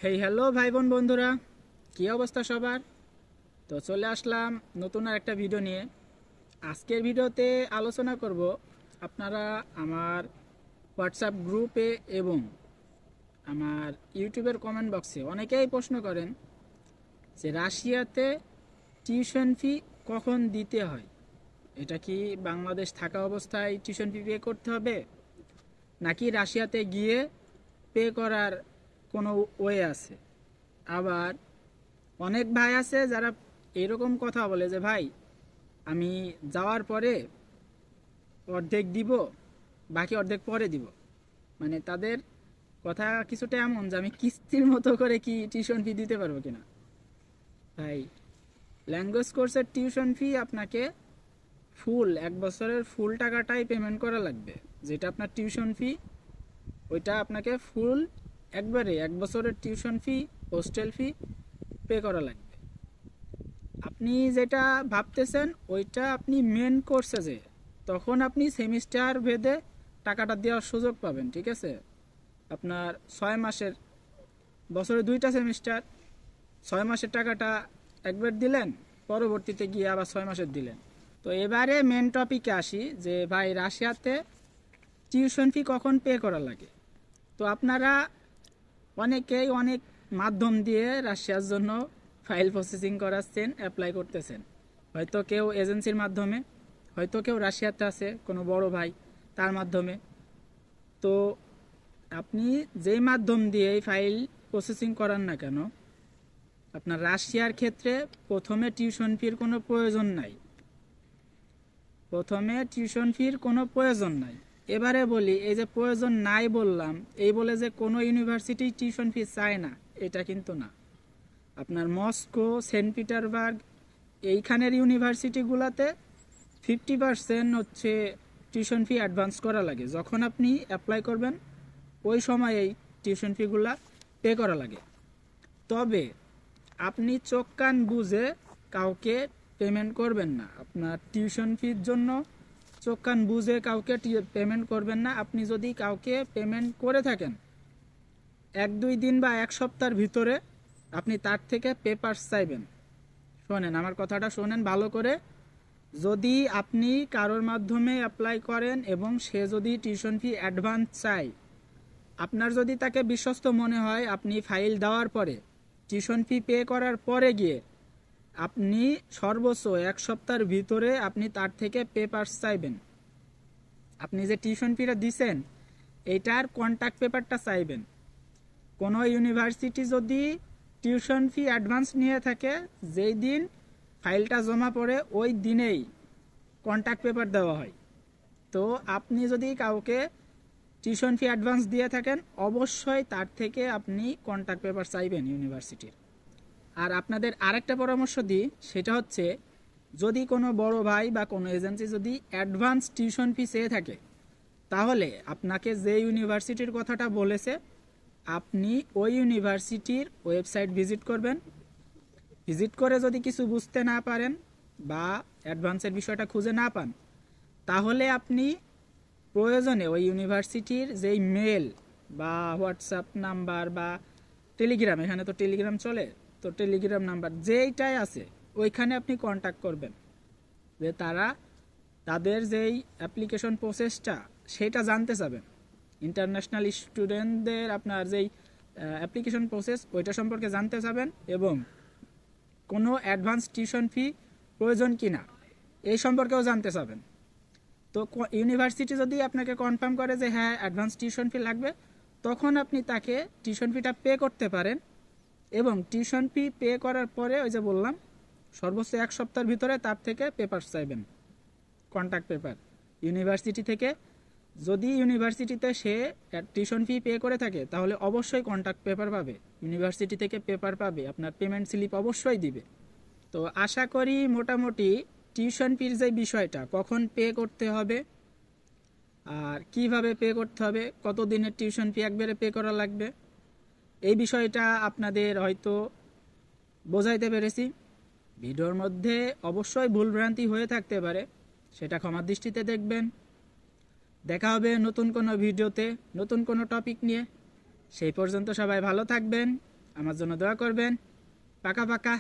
Hello ভাই বোন বন্ধুরা, কি অবস্থা সবার? তো চলে আসলাম নতুন আর একটা ভিডিও নিয়ে। আজকের ভিডিওতে আলোচনা করব আপনারা আমার হোয়াটসঅ্যাপ গ্রুপে এবং আমার ইউটিউবের কমেন্ট বক্সে অনেকেই প্রশ্ন করেন যে রাশিয়াতে টিউশন ফি কখন দিতে হয়। এটা কি বাংলাদেশ থাকা অবস্থায় টিউশন ফি পে করতে হবে, নাকি রাশিয়াতে গিয়ে পে করার কোনো ওয়ে আছে? আবার অনেক ভাই আছে যারা এরকম কথা বলে যে ভাই, আমি যাওয়ার পরে অর্ধেক দিব, বাকি অর্ধেক পরে দিব। মানে তাদের কথা কিছুটা এমন যে আমি কিস্তির মতো করে কি টিউশন ফি দিতে পারবো কিনা। ভাই, ল্যাঙ্গুয়েজ কোর্সের টিউশন ফি আপনাকে ফুল 1 বছরের ফুল টাকাটাই পেমেন্ট করা লাগবে। যেটা আপনার টিউশন ফি, ওইটা আপনাকে ফুল একবারে 1 বছরের টিউশন ফি, হোস্টেল ফি পে করা লাগবে। আপনি যেটা ভাবতেছেন ওইটা আপনি মেন কোর্সে যে তখন আপনি সেমিস্টার ভেদে টাকাটা দেওয়ার সুযোগ পাবেন, ঠিক আছে? আপনার 6 মাসের, বছরে 2টা সেমিস্টার, 6 মাসের টাকাটা একবার দিলেন, পরবর্তীতে গিয়ে আবার 6 মাসের দিলেন। তো এবারে মেন টপিকে আসি যে ভাই রাশিয়াতে টিউশন ফি কখন পে করা লাগে। তো আপনারা অনেকেই অনেক মাধ্যম দিয়ে রাশিয়ার জন্য ফাইল প্রসেসিং করাচ্ছেন, অ্যাপ্লাই করতেছেন। হয়তো কেউ এজেন্সির মাধ্যমে, হয়তো কেউ রাশিয়াতে আছে কোনো বড় ভাই, তার মাধ্যমে। তো আপনি যেই মাধ্যম দিয়ে এই ফাইল প্রসেসিং করান না কেন, আপনার রাশিয়ার ক্ষেত্রে প্রথমে টিউশন ফির কোনো প্রয়োজন নাই। প্রথমে টিউশন ফির কোনো প্রয়োজন নাই। এবারে বলি, এই যে প্রয়োজন নাই বললাম, এই বলে যে কোনো ইউনিভার্সিটি টিউশন ফি চায় না, এটা কিন্তু না। আপনার মস্কো, সেন্ট পিটারবার্গ, এইখানের ইউনিভার্সিটিগুলোতে 50% হচ্ছে টিউশন ফি অ্যাডভান্স করা লাগে। যখন আপনি অ্যাপ্লাই করবেন ওই সময় এই টিউশন ফিগুলা পে করা লাগে। তবে আপনি চোখ কান বুঝে কাউকে পেমেন্ট করবেন না। আপনার টিউশন ফির জন্য চোখ কান বুঝে কাউকে পেমেন্ট করবেন না। আপনি যদি কাউকে পেমেন্ট করে থাকেন 1-2 দিন বা 1 সপ্তাহের ভিতরে আপনি তার থেকে পেপারস চাইবেন। শোনেন, আমার কথাটা শোনেন ভালো করে। যদি আপনি কারোর মাধ্যমে অ্যাপ্লাই করেন এবং সে যদি টিউশন ফি অ্যাডভান্স চায়, আপনার যদি তাকে বিশ্বস্ত মনে হয়, আপনি ফাইল দেওয়ার পরে টিউশন ফি পে করার পরে গিয়ে আপনি সর্বোচ্চ 1 সপ্তাহের ভিতরে আপনি তার থেকে পেপারস চাইবেন। আপনি যে টিউশন ফিটা দিছেন এইটার কন্ট্যাক্ট পেপারটা চাইবেন। কোনো ইউনিভার্সিটি যদি টিউশন ফি অ্যাডভান্স নিয়ে থাকে, যেই দিন ফাইলটা জমা পড়ে ওই দিনেই কন্ট্যাক্ট পেপার দেওয়া হয়। তো আপনি যদি কাউকে টিউশন ফি অ্যাডভান্স দিয়ে থাকেন, অবশ্যই তার থেকে আপনি কন্ট্যাক্ট পেপার চাইবেন ইউনিভার্সিটির। আর আপনাদের আরেকটা পরামর্শ দিই, সেটা হচ্ছে যদি কোনো বড় ভাই বা কোনো এজেন্সি যদি অ্যাডভান্স টিউশন ফি চেয়ে থাকে, তাহলে আপনাকে যে ইউনিভার্সিটির কথাটা বলেছে আপনি ওই ইউনিভার্সিটির ওয়েবসাইট ভিজিট করবেন। ভিজিট করে যদি কিছু বুঝতে না পারেন বা অ্যাডভান্সের বিষয়টা খুঁজে না পান, তাহলে আপনি প্রয়োজনে ওই ইউনিভার্সিটির যেই মেল বা হোয়াটসঅ্যাপ নাম্বার বা টেলিগ্রাম, এখানে তো টেলিগ্রাম চলে, তো টেলিগ্রাম নাম্বার যেইটাই আছে ওইখানে আপনি কন্ট্যাক্ট করবেন যে তারা তাদের যেই অ্যাপ্লিকেশন প্রসেসটা সেটা জানতে চাবেন। ইন্টারন্যাশনাল স্টুডেন্টদের আপনার যেই অ্যাপ্লিকেশন প্রসেস ওইটা সম্পর্কে জানতে চাবেন এবং কোনো অ্যাডভান্স টিউশন ফি প্রয়োজন কিনা এই সম্পর্কেও জানতে চাবেন। তো ইউনিভার্সিটি যদি আপনাকে কনফার্ম করে যে হ্যাঁ অ্যাডভান্স টিউশন ফি লাগবে, তখন আপনি তাকে টিউশন ফিটা পে করতে পারেন। এবং টিউশন ফি পে করার পরে ওই যে বললাম সর্বোচ্চ 1 সপ্তাহের ভিতরে তার থেকে পেপার চাইবেন, কন্ট্যাক্ট পেপার ইউনিভার্সিটি থেকে। যদি ইউনিভার্সিটিতে সে টিউশন ফি পে করে থাকে তাহলে অবশ্যই কন্ট্যাক্ট পেপার পাবে, ইউনিভার্সিটি থেকে পেপার পাবে, আপনার পেমেন্ট স্লিপ অবশ্যই দিবে। তো আশা করি মোটামুটি টিউশন ফির যে বিষয়টা, কখন পে করতে হবে আর কিভাবে পে করতে হবে, কত দিনের টিউশন ফি একবারে পে করা লাগবে, এই বিষয়টা আপনাদের হয়তো বোঝাইতে পেরেছি। ভিডিওর মধ্যে অবশ্যই ভুলভ্রান্তি হয়ে থাকতে পারে, সেটা ক্ষমার দৃষ্টিতে দেখবেন। দেখা হবে নতুন কোনো ভিডিওতে নতুন কোনো টপিক নিয়ে। সেই পর্যন্ত সবাই ভালো থাকবেন। আমার জন্য দোয়া করবেন। পাকা পাকা।